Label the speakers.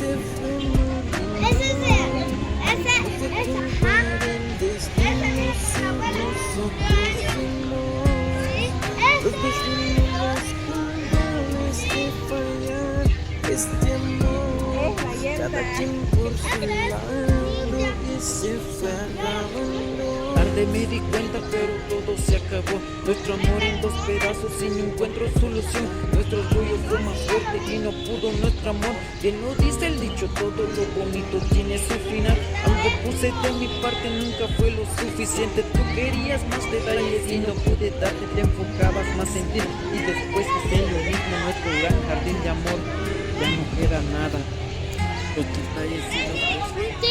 Speaker 1: Los desvelados culpables de fallar este amor, cada quien por su lado y se fue al abandono.
Speaker 2: Tarde me di cuenta, pero todo se acabó. Nuestro amor en dos pedazos y no encuentro solución. Nuestro orgullo fue más fuerte y no pudo nuestro amor. Bien lo dice el dicho, todo lo bonito tiene su final. Aunque puse de mi parte, nunca fue lo suficiente. Tú querías más detalles y no pude darte. Te enfocabas más en ti y después hice lo mismo. Nuestro gran jardín de amor ya no queda nada. Los detalles y los besos